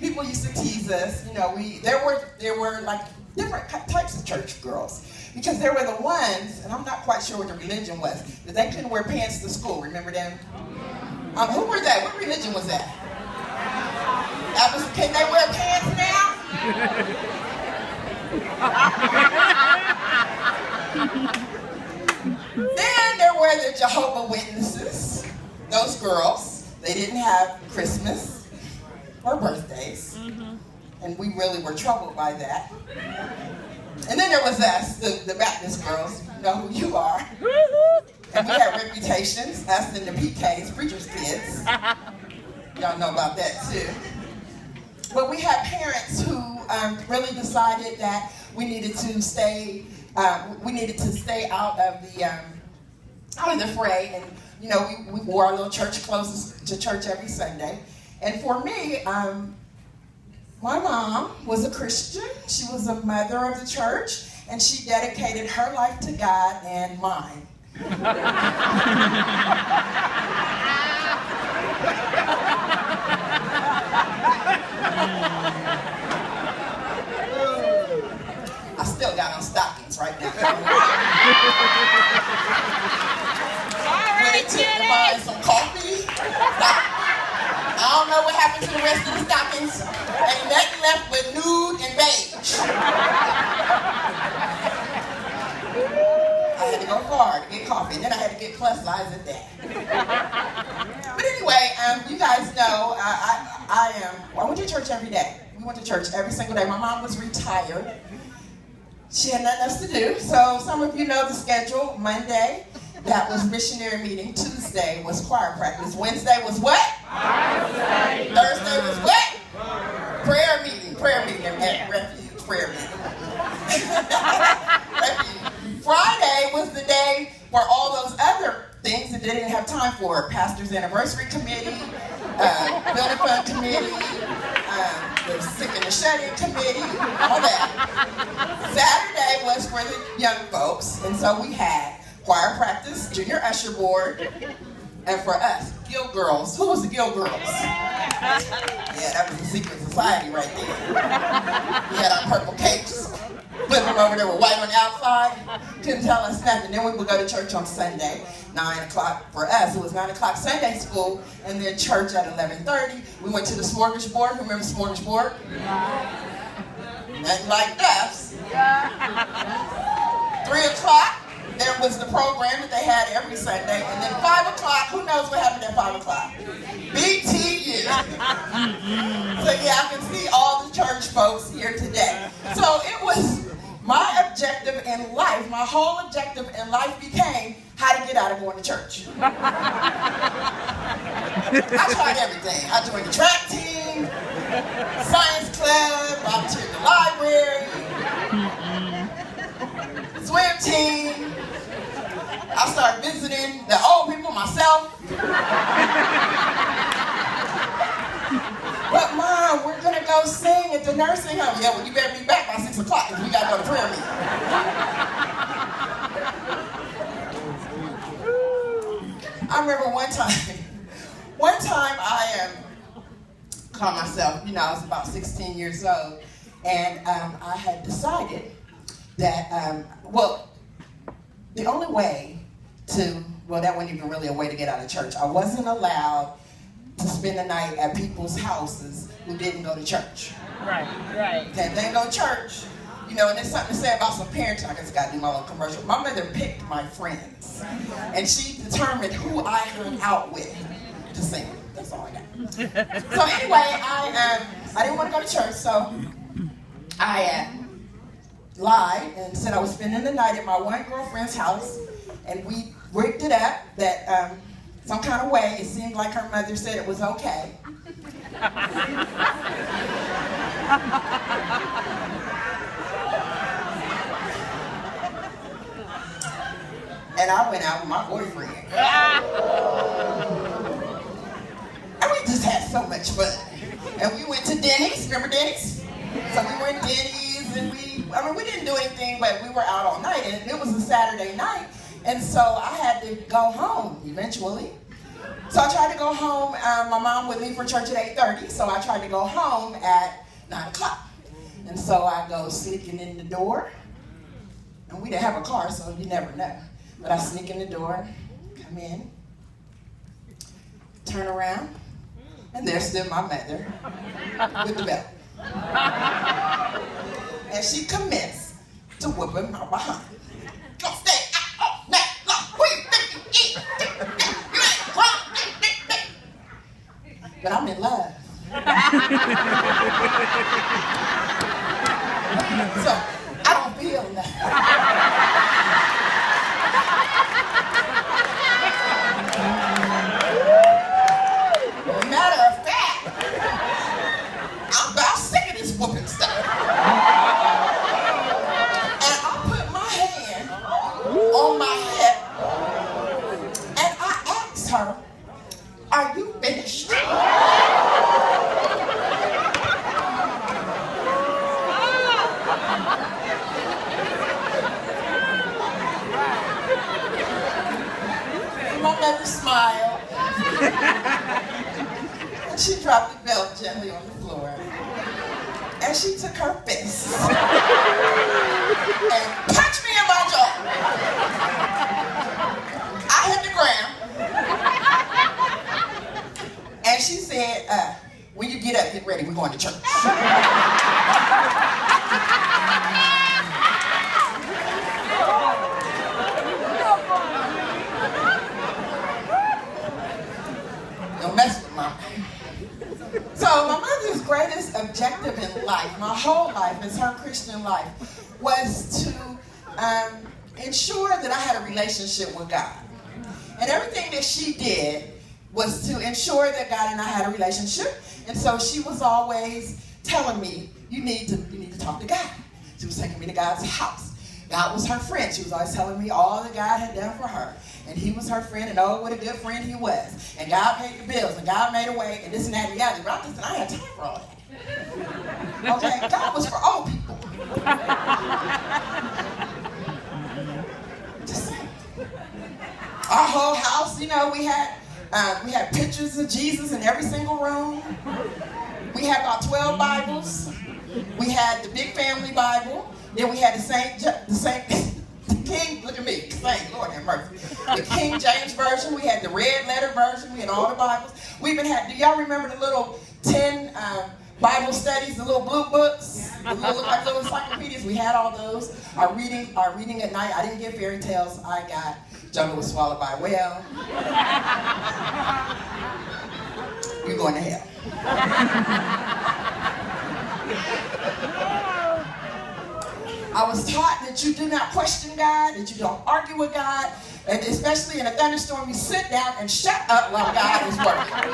people used to tease us. You know, there were like different types of church girls. Because there were the ones, and I'm not quite sure what the religion was, that they couldn't wear pants to school. Remember them? Who were that? What religion was that? Can they wear pants now? Then there were the Jehovah's Witnesses. Those girls, they didn't have Christmas or birthdays. And we really were troubled by that. And then there was us, the Baptist girls. You know who you are. And we had reputations, us and the PKs, preacher's kids. Y'all know about that too. But we had parents who really decided that we needed to stay out of the fray. And you know, we wore our little church clothes to church every Sunday. And for me, my mom was a Christian. She was a mother of the church, and she dedicated her life to God and mine. I still got on stockings right now. When it took to buy some coffee, I don't know what happened to the rest of the stockings. Ain't nothing left but nude and beige. I had to go far to get coffee, and then I had to get plus size at that. But anyway, you guys know I went to church every day. We went to church every single day. My mom was retired. She had nothing else to do, so some of you know the schedule. Monday, that was missionary meeting. Tuesday was choir practice. Wednesday was what? Thursday. Thursday was what? Prayer meeting at Refuge, prayer meeting. Refuge. Friday was the day for all those other things that they didn't have time for. Pastor's anniversary committee, building fund committee, the sick and the shut-in committee, all that. Saturday was for the young folks, and so we had choir practice, junior usher board, and for us, Guild Girls. Who was the Guild Girls? Yeah, that was the secret society right there. We had our purple capes, put them over there with white on the outside, couldn't tell us nothing. Then we would go to church on Sunday, 9 o'clock for us. It was 9 o'clock Sunday school, and then church at 11:30. We went to the smorgasbord. Remember the smorgasbord? Nothing like us. 3 o'clock. There was the program that they had every Sunday, and then 5 o'clock, who knows what happened at 5 o'clock? BTU. So yeah, I can see all the church folks here today. So it was my objective in life, my whole objective in life became how to get out of going to church. I tried everything. I joined the track team, science club, volunteered in the library, swim team. I started visiting the old people myself. But Mom, we're gonna go sing at the nursing home. Yeah, well you better be back by 6 o'clock because we gotta go to prayer meeting. I remember one time I called myself, you know, I was about 16 years old, and I had decided that, the only way that wasn't even really a way to get out of church. I wasn't allowed to spend the night at people's houses who didn't go to church. Right. Okay, if they didn't go to church, you know, and there's something to say about some parents. I guess I gotta do my little commercial. My mother picked my friends, and she determined who I hung out with to sing. That's all I got. So anyway, I didn't want to go to church, so I lied and said I was spending the night at my one girlfriend's house, and we rigged it up that some kind of way it seemed like her mother said it was okay. And I went out with my boyfriend. And we just had so much fun. And we went to Denny's, remember Denny's? So we went to Denny's, and we didn't do anything, but we were out all night, and it was a Saturday night, and so I had to go home eventually. So I tried to go home. My mom would leave for church at 8:30, so I tried to go home at 9 o'clock. And so I go sneaking in the door. And we didn't have a car, so you never know. But I sneak in the door, come in, turn around, and there stood my mother with the belt. And she commenced to whooping my behind. Don't stay out all night long. Who you think you eat? You ain't grown. But I'm in love. So I don't feel nothing. Matter of fact, I'm about sick of this whooping stuff. And I put my hand on my hip and I asked her, "Are you finished?" My mother smiled. And she dropped the belt gently on the floor. And she took her fist and punched me in my jaw. I hit the ground. And she said, when you get up, get ready, we're going to church. Don't mess with mom. So my mother's greatest objective in life, my whole life, as her Christian life, was to ensure that I had a relationship with God. And everything that she did was to ensure that God and I had a relationship. And so she was always telling me, you need to talk to God. She was taking me to God's house. God was her friend. She was always telling me all that God had done for her. And he was her friend, and oh, what a good friend he was. And God paid the bills, and God made a way, and this and that and the other. But I just said, I ain't had time for all that. Okay? God was for all people. Just saying. Our whole house, you know, we had pictures of Jesus in every single room. We had about 12 Bibles. We had the Big Family Bible. Then we had the King, look at me, Saint, Lord have mercy. The King James Version, we had the red letter version, we had all the Bibles. We even had, do y'all remember the little 10 Bible studies, the little blue books? The look like little encyclopedias, we had all those. Our reading at night, I didn't get fairy tales, I got Jungle Was Swallowed by a Whale. You're going to hell. I was taught that you do not question God, that you don't argue with God, and especially in a thunderstorm, you sit down and shut up while God is working.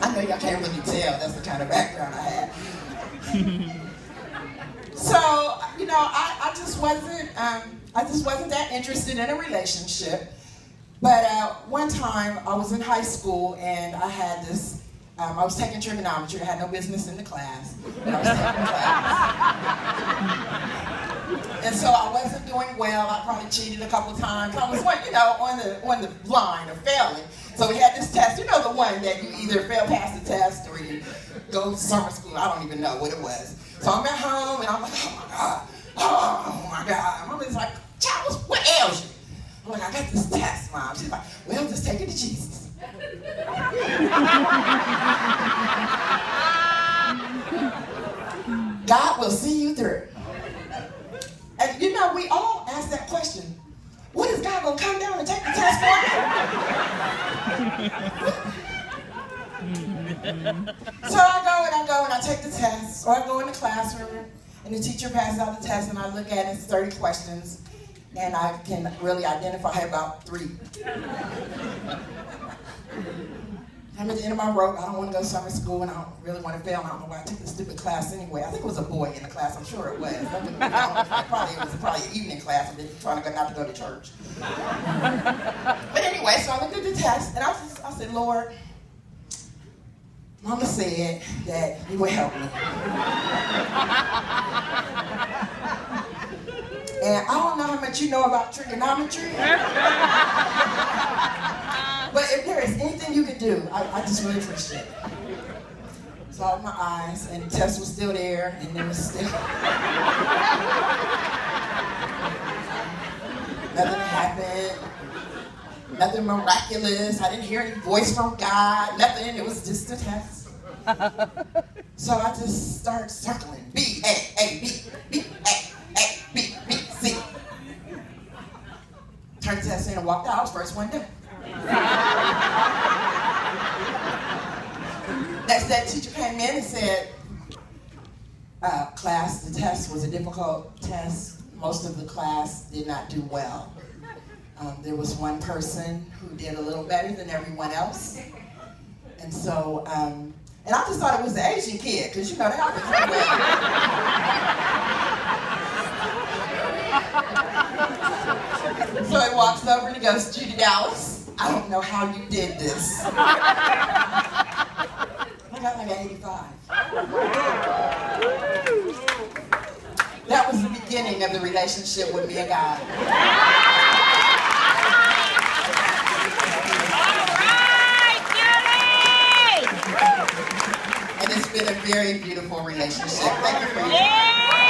I know y'all can't really tell, that's the kind of background I had. So, you know, I just wasn't that interested in a relationship. But one time I was in high school and I had this. I was taking trigonometry. I had no business in the class, but I was taking class. And so I wasn't doing well. I probably cheated a couple of times. I was, you know, on the line of failing. So we had this test. You know, the one that you either fail past the test or you go to summer school. I don't even know what it was. So I'm at home and I'm like, oh my God. My mother's like, child, what ails you? I'm like, I got this test, Mom. She's like, well, just take it to Jesus. God will see you through. And you know, we all ask that question. When is God going to come down and take the test for me? So I go and I take the test, or I go in the classroom and the teacher passes out the test and I look at it, it's 30 questions, and I can really identify about 3. I'm at the end of my rope. I don't want to go to summer school and I don't really want to fail. I don't know why I took this stupid class anyway. I think it was a boy in the class. I'm sure it was. It was probably an evening class. I'm just trying not to go to church. But anyway, so I looked at the test and I said, Lord, Mama said that you would help me. And I don't know how much you know about trigonometry, but if there is anything you can do, I just really appreciate it. So I opened my eyes, and Tess was still there, and there was still nothing happened, nothing miraculous. I didn't hear any voice from God, nothing. It was just a test. So I just started circling. B, A, B, B, A, B, B, C. Turned the test in and walked out. I was first one done. Next day, the teacher came in and said, class, the test was a difficult test. Most of the class did not do well. There was one person who did a little better than everyone else. And so, and I just thought it was the Asian kid, because you know, they always do well. So he walks over and he goes, Judy Dallas, I don't know how you did this. I got like an 85. That was the beginning of the relationship with me and God. And it's been a very beautiful relationship. Thank you for your time.